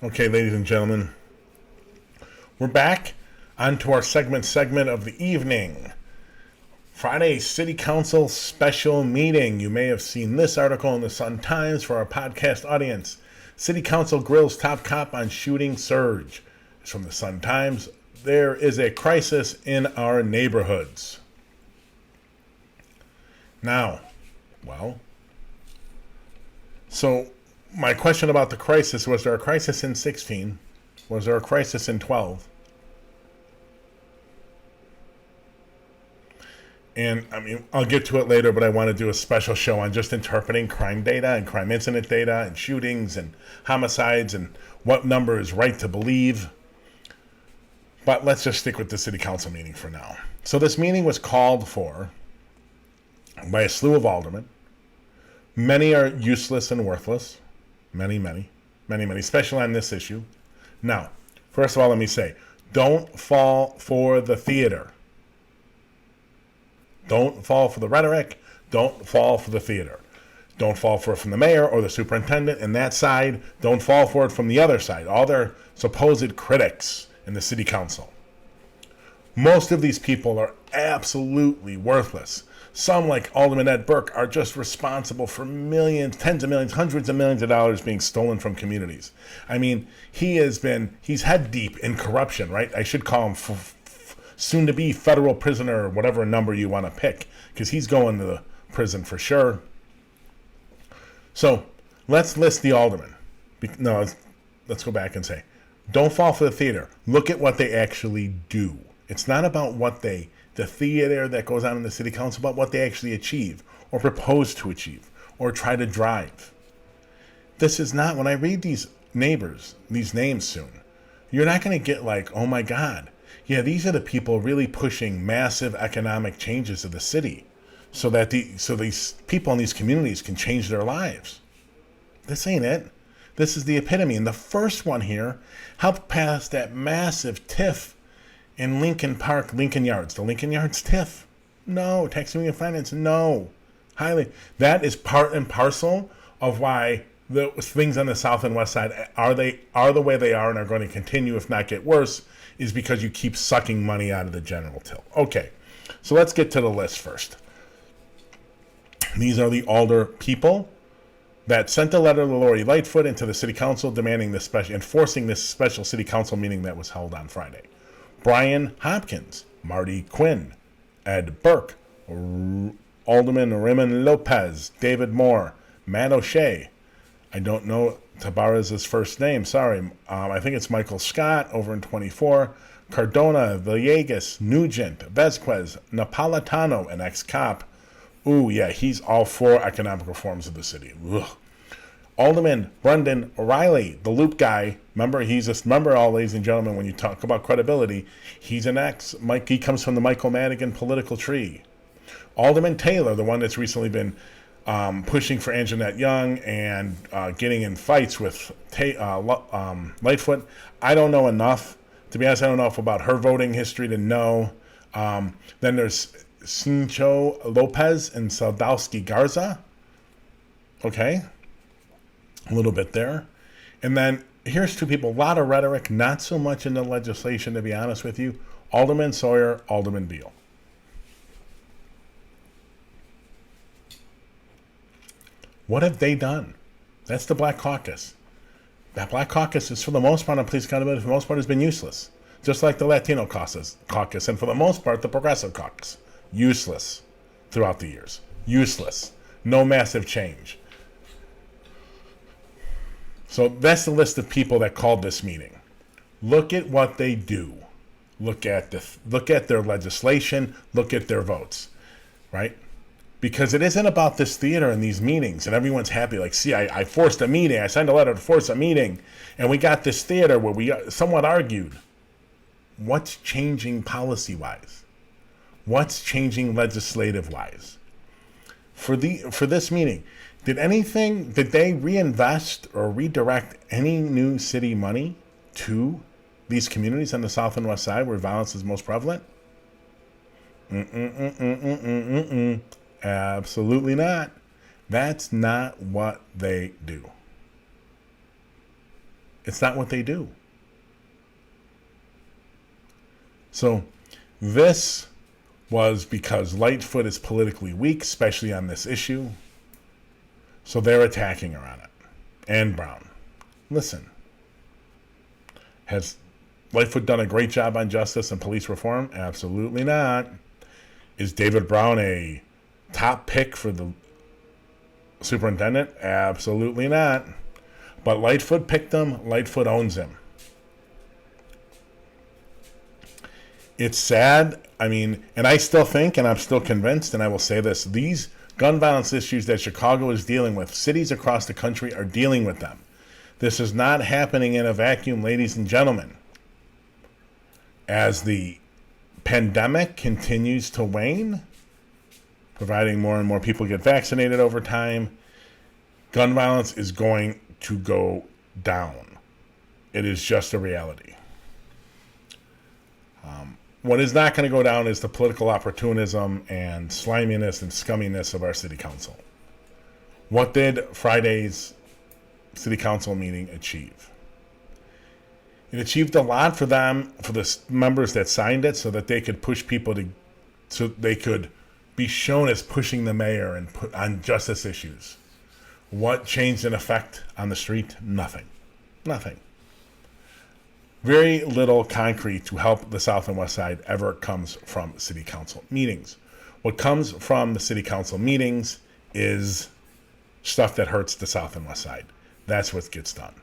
Okay, ladies and gentlemen, we're back onto our segment of the evening. Friday City Council special meeting. You may have seen this article in the Sun-Times for our podcast audience. City Council grills top cop on shooting surge. It's from the Sun-Times. There is a crisis in our neighborhoods. Now, so my question about the crisis, was there a crisis in 16? Was there a crisis in 12? And I mean, I'll get to it later, but I want to do a special show on just interpreting crime data and crime incident data and shootings and homicides and what number is right to believe. But let's just stick with the city council meeting for now. So this meeting was called for by a slew of aldermen. Many are useless and worthless. Many, especially on this issue. Now, first of all, let me say, don't fall for the theater. Don't fall for the rhetoric. Don't fall for the theater. Don't fall for it from the mayor or the superintendent and that side. Don't fall for it from the other side, all their supposed critics in the city council. Most of these people are absolutely worthless. Some, like Alderman Ed Burke, are just responsible for millions, tens of millions, hundreds of millions of dollars being stolen from communities. I mean, he's head deep in corruption, right? I should call him soon to be federal prisoner, or whatever number you want to pick, because he's going to the prison for sure. So let's list the aldermen. No, let's go back and say, don't fall for the theater. Look at what they actually do. It's not about what the theater that goes on in the city council, but what they actually achieve or propose to achieve or try to drive. This is not, when I read these names soon, you're not going to get like, oh my God, yeah, these are the people really pushing massive economic changes of the city so these people in these communities can change their lives. This ain't it. This is the epitome. And the first one here helped pass that massive TIF in Lincoln Park, Lincoln Yards. The Lincoln Yards TIF. No. Tax Increment Finance. No. Highly. That is part and parcel of why the things on the south and west side are the way they are and are going to continue, if not get worse, is because you keep sucking money out of the general till. Okay. So let's get to the list first. These are the alder people that sent a letter to Lori Lightfoot into the city council demanding enforcing this special city council meeting that was held on Friday. Brian Hopkins, Marty Quinn, Ed Burke, Alderman Raymond Lopez, David Moore, Matt O'Shea. I don't know Tabarez's first name, sorry. I think it's Michael Scott over in 24. Cardona, Villegas, Nugent, Vesquez, Napolitano, an ex-cop. Ooh, yeah, he's all for economic reforms of the city. Ugh. Alderman Brendan O'Reilly, the Loop guy. Remember, all ladies and gentlemen, when you talk about credibility, he's he comes from the Michael Madigan political tree. Alderman Taylor, the one that's recently been pushing for Anjanette Young and getting in fights with Lightfoot. I don't know enough. To be honest, I don't know enough about her voting history to know. Then there's Cincho Lopez and Saldowski Garza. Okay. A little bit there. And then here's two people, a lot of rhetoric, not so much in the legislation, to be honest with you. Alderman Sawyer, Alderman Beal. What have they done? That's the Black Caucus. That Black Caucus is, for the most part, on police accountability, for the most part, has been useless. Just like the Latino caucus, and for the most part, the Progressive Caucus. Useless throughout the years. Useless. No massive change. So that's the list of people that called this meeting. Look at what they do. Look at their legislation. Look at their votes, right? Because it isn't about this theater and these meetings, and everyone's happy. Like, see, I forced a meeting. I signed a letter to force a meeting, and we got this theater where we somewhat argued. What's changing policy-wise? What's changing legislative-wise? For this meeting, did they reinvest or redirect any new city money to these communities on the south and west side where violence is most prevalent? Absolutely not. That's not what they do. It's not what they do. So this was because Lightfoot is politically weak, especially on this issue. So they're attacking her on it. And Brown. Listen. Has Lightfoot done a great job on justice and police reform? Absolutely not. Is David Brown a top pick for the superintendent? Absolutely not. But Lightfoot picked him. Lightfoot owns him. It's sad. I mean, and I still think, and I'm still convinced, and I will say this, these gun violence issues that Chicago is dealing with, cities across the country are dealing with them. This is not happening in a vacuum, ladies and gentlemen. As the pandemic continues to wane, providing more and more people get vaccinated over time, gun violence is going to go down. It is just a reality. What is not going to go down is the political opportunism and sliminess and scumminess of our city council. What did Friday's city council meeting achieve? It achieved a lot for them, for the members that signed it, so that they could push people to, so they could be shown as pushing the mayor and put on justice issues. What changed in effect on the street? Nothing. Nothing. Very little concrete to help the South and West Side ever comes from city council meetings. What comes from the city council meetings is stuff that hurts the South and West Side. That's what gets done.